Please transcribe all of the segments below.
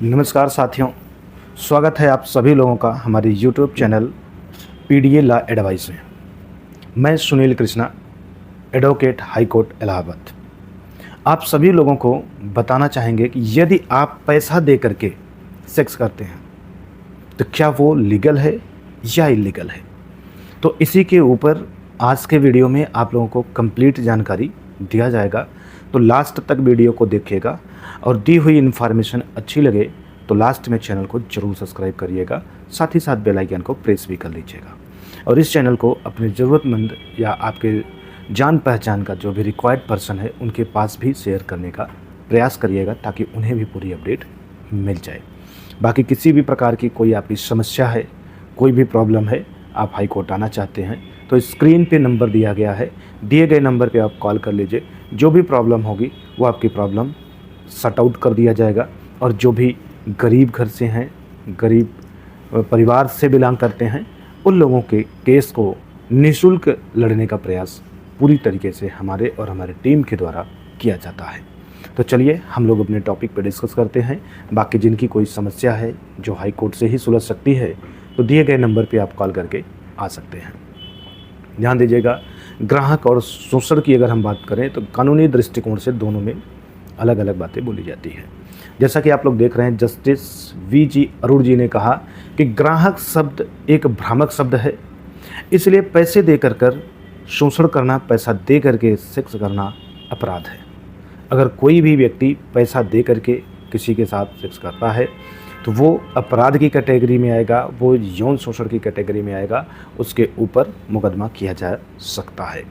नमस्कार साथियों, स्वागत है आप सभी लोगों का हमारे YouTube channel PDA law advice में। मैं Sunil Krishna, advocate high court Allahabad. आप सभी लोगों को बताना चाहेंगे कि यदि आप पैसा दे करके सेक्स करते हैं तो क्या वो लीगल है या इलीगल है। तो इसी के ऊपर आज के वीडियो में आप लोगों को कंप्लीट जानकारी दिया जाएगा, तो लास्ट तक वीडियो को देखिएगा और दी हुई इन्फॉर्मेशन अच्छी लगे तो लास्ट में चैनल को जरूर सब्सक्राइब करिएगा, साथ ही साथ बेल आइकन को प्रेस भी कर लीजिएगा और इस चैनल को अपने ज़रूरतमंद या आपके जान पहचान का जो भी रिक्वायर्ड पर्सन है उनके पास भी शेयर करने का प्रयास करिएगा ताकि उन्हें भी पूरी अपडेट मिल जाए। बाकी किसी भी प्रकार की कोई आपकी समस्या है, कोई भी प्रॉब्लम है, आप हाई कोर्ट आना चाहते हैं तो स्क्रीन पे नंबर दिया गया है, दिए गए नंबर पे आप कॉल कर लीजिए। जो भी प्रॉब्लम होगी वो आपकी प्रॉब्लम सॉर्ट आउट कर दिया जाएगा और जो भी गरीब घर से हैं, गरीब परिवार से बिलोंग करते हैं, उन लोगों के केस को निःशुल्क लड़ने का प्रयास पूरी तरीके से हमारे और हमारे टीम के द्वारा किया जाता है। तो चलिए हम लोग अपने टॉपिक पर डिस्कस करते हैं। बाकी जिनकी कोई समस्या है जो हाई कोर्ट से ही सुलझ सकती है तो दिए गए नंबर पे आप कॉल करके आ सकते हैं। ध्यान दीजिएगा, ग्राहक और शोषण की अगर हम बात करें तो कानूनी दृष्टिकोण से दोनों में अलग अलग बातें बोली जाती है। जैसा कि आप लोग देख रहे हैं, जस्टिस वी.जी. अरुण जी ने कहा कि ग्राहक शब्द एक भ्रामक शब्द है, इसलिए पैसे दे कर शोषण करना, पैसा दे करके सेक्स करना अपराध है। अगर कोई भी व्यक्ति पैसा दे करके किसी के साथ सेक्स करता है तो वो अपराध की कैटेगरी में आएगा, वो यौन शोषण की कैटेगरी में आएगा, उसके ऊपर मुकदमा किया जा सकता है।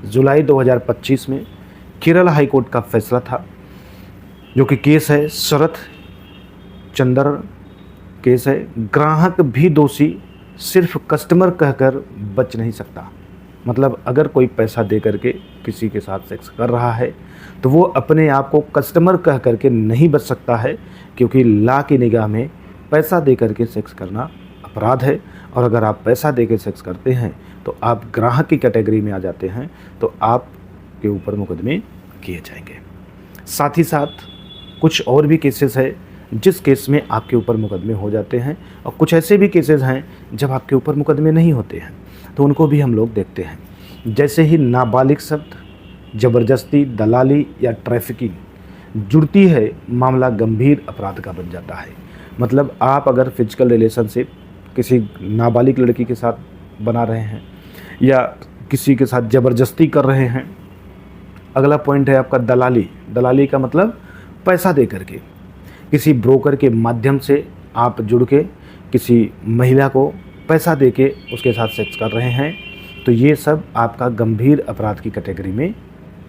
जुलाई 2025 में केरल हाई कोर्ट का फैसला था, जो कि केस है शरत चंद्र केस है। ग्राहक भी दोषी, सिर्फ कस्टमर कहकर बच नहीं सकता। मतलब अगर कोई पैसा दे करके किसी के साथ सेक्स कर रहा है तो वो अपने आप को कस्टमर कह करके नहीं बच सकता है, क्योंकि लॉ की निगाह में पैसा दे करके सेक्स करना अपराध है। और अगर आप पैसा दे के सेक्स करते हैं तो आप ग्राहक की कैटेगरी में आ जाते हैं, तो आपके ऊपर मुकदमे किए जाएंगे। साथ ही साथ कुछ और भी केसेस है जिस केस में आपके ऊपर मुकदमे हो जाते हैं, और कुछ ऐसे भी केसेस हैं जब आपके ऊपर मुकदमे नहीं होते हैं, तो उनको भी हम लोग देखते हैं। जैसे ही नाबालिग शब्द, ज़बरदस्ती, दलाली या ट्रैफिकिंग जुड़ती है, मामला गंभीर अपराध का बन जाता है। मतलब आप अगर फिजिकल रिलेशनशिप किसी नाबालिग लड़की के साथ बना रहे हैं या किसी के साथ ज़बरदस्ती कर रहे हैं। अगला पॉइंट है आपका दलाली। दलाली का मतलब पैसा दे करके किसी ब्रोकर के माध्यम से आप जुड़ के किसी महिला को पैसा दे के उसके साथ सेक्स कर रहे हैं, तो ये सब आपका गंभीर अपराध की कैटेगरी में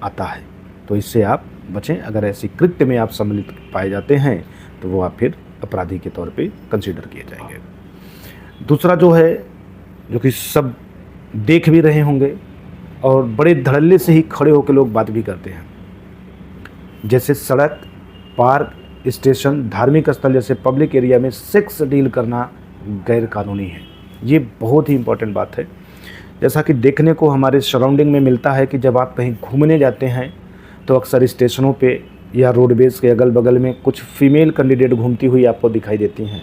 आता है। तो इससे आप बचें। अगर ऐसी कृत्य में आप सम्मिलित पाए जाते हैं तो वो आप फिर अपराधी के तौर पे कंसीडर किए जाएंगे। दूसरा जो है, जो कि सब देख भी रहे होंगे और बड़े धड़ल्ले से ही खड़े होकर लोग बात भी करते हैं, जैसे सड़क, पार्क, स्टेशन, धार्मिक स्थल जैसे पब्लिक एरिया में सेक्स डील करना गैर कानूनी है। ये बहुत ही इम्पोर्टेंट बात है। जैसा कि देखने को हमारे सराउंडिंग में मिलता है कि जब आप कहीं घूमने जाते हैं तो अक्सर स्टेशनों पे या रोडवेज़ के अगल बगल में कुछ फीमेल कैंडिडेट घूमती हुई आपको दिखाई देती हैं,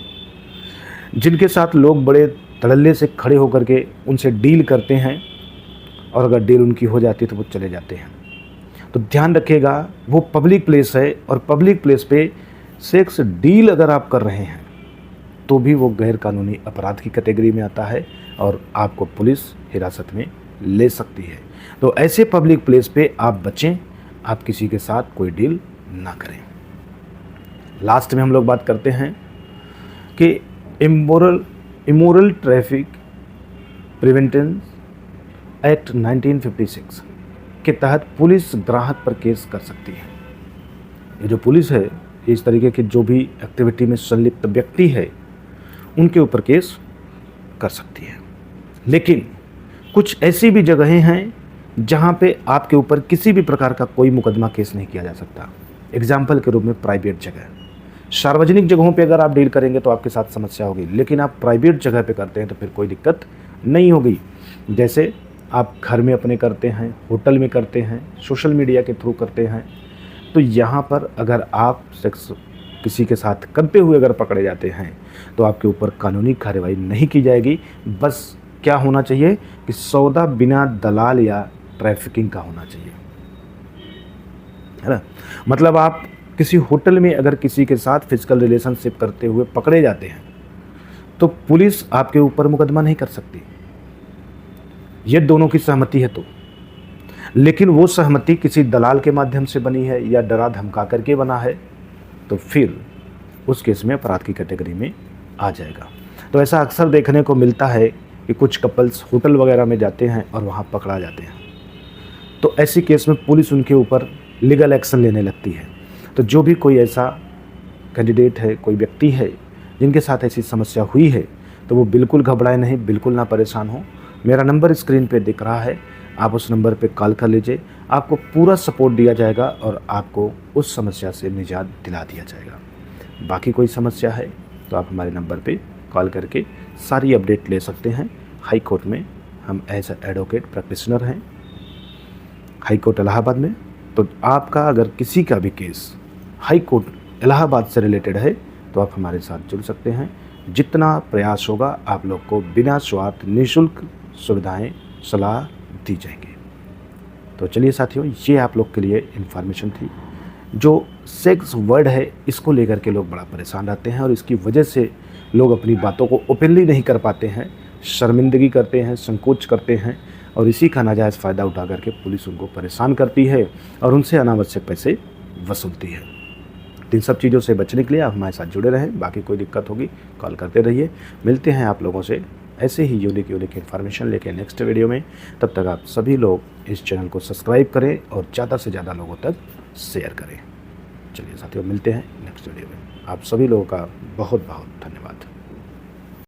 जिनके साथ लोग बड़े धड़ल्ले से खड़े होकर के उनसे डील करते हैं, और अगर डील उनकी हो जाती है तो वो चले जाते हैं। तो ध्यान रखिएगा, वो पब्लिक प्लेस है और पब्लिक प्लेस पे सेक्स डील अगर आप कर रहे हैं तो भी वो गैर कानूनी अपराध की कैटेगरी में आता है और आपको पुलिस हिरासत में ले सकती है। तो ऐसे पब्लिक प्लेस पे आप बचें, आप किसी के साथ कोई डील ना करें। लास्ट में हम लोग बात करते हैं कि इमोरल ट्रैफिक प्रिवेंशन एक्ट 1956 के तहत पुलिस ग्राहक पर केस कर सकती है। ये जो पुलिस है, इस तरीके की जो भी एक्टिविटी में संलिप्त व्यक्ति है उनके ऊपर केस कर सकती है। लेकिन कुछ ऐसी भी जगहें हैं जहां पे आपके ऊपर किसी भी प्रकार का कोई मुकदमा केस नहीं किया जा सकता। एग्जाम्पल के रूप में प्राइवेट जगह, सार्वजनिक जगहों पे अगर आप डील करेंगे तो आपके साथ समस्या होगी, लेकिन आप प्राइवेट जगह पे करते हैं तो फिर कोई दिक्कत नहीं होगी। जैसे आप घर में अपने करते हैं, होटल में करते हैं, सोशल मीडिया के थ्रू करते हैं, तो यहाँ पर अगर आप सेक्स किसी के साथ करते हुए अगर पकड़े जाते हैं तो आपके ऊपर कानूनी कार्रवाई नहीं की जाएगी। बस क्या होना चाहिए कि सौदा बिना दलाल या ट्रैफिकिंग का होना चाहिए, है ना। मतलब आप किसी होटल में अगर किसी के साथ फिजिकल रिलेशनशिप करते हुए पकड़े जाते हैं तो पुलिस आपके ऊपर मुकदमा नहीं कर सकती, ये दोनों की सहमति है तो। लेकिन वो सहमति किसी दलाल के माध्यम से बनी है या डरा धमका करके बना है तो फिर उस केस में अपराध की कैटेगरी में आ जाएगा। तो ऐसा अक्सर देखने को मिलता है कि कुछ कपल्स होटल वगैरह में जाते हैं और वहाँ पकड़ा जाते हैं, तो ऐसी केस में पुलिस उनके ऊपर लीगल एक्शन लेने लगती है। तो जो भी कोई ऐसा कैंडिडेट है, कोई व्यक्ति है जिनके साथ ऐसी समस्या हुई है, तो वो बिल्कुल घबराए नहीं, बिल्कुल ना परेशान हो। मेरा नंबर स्क्रीन पे दिख रहा है, आप उस नंबर पे कॉल कर लीजिए, आपको पूरा सपोर्ट दिया जाएगा और आपको उस समस्या से निजात दिला दिया जाएगा। बाकी कोई समस्या है तो आप हमारे नंबर पे कॉल करके सारी अपडेट ले सकते हैं। हाई कोर्ट में हम एज एडवोकेट प्रैक्टिशनर हैं, हाई कोर्ट इलाहाबाद में। तो आपका अगर किसी का भी केस हाई कोर्ट इलाहाबाद से रिलेटेड है तो आप हमारे साथ जुड़ सकते हैं। जितना प्रयास होगा आप लोग को बिना स्वार्थ निःशुल्क सुविधाएं सलाह दी जाएंगी। तो चलिए साथियों, ये आप लोग के लिए इन्फॉर्मेशन थी। जो सेक्स वर्ड है इसको लेकर के लोग बड़ा परेशान रहते हैं और इसकी वजह से लोग अपनी बातों को ओपनली नहीं कर पाते हैं, शर्मिंदगी करते हैं, संकोच करते हैं और इसी का नाजायज़ फ़ायदा उठा करके पुलिस उनको परेशान करती है और उनसे अनावश्यक पैसे वसूलती है। तो इन सब चीज़ों से बचने के लिए आप हमारे साथ जुड़े रहें। बाकी कोई दिक्कत होगी कॉल करते रहिए। मिलते हैं आप लोगों से ऐसे ही यूनिक इन्फॉर्मेशन लेके नेक्स्ट वीडियो में। तब तक आप सभी लोग इस चैनल को सब्सक्राइब करें और ज़्यादा से ज़्यादा लोगों तक शेयर करें। चलिए साथियों, मिलते हैं नेक्स्ट वीडियो में। आप सभी लोगों का बहुत बहुत धन्यवाद।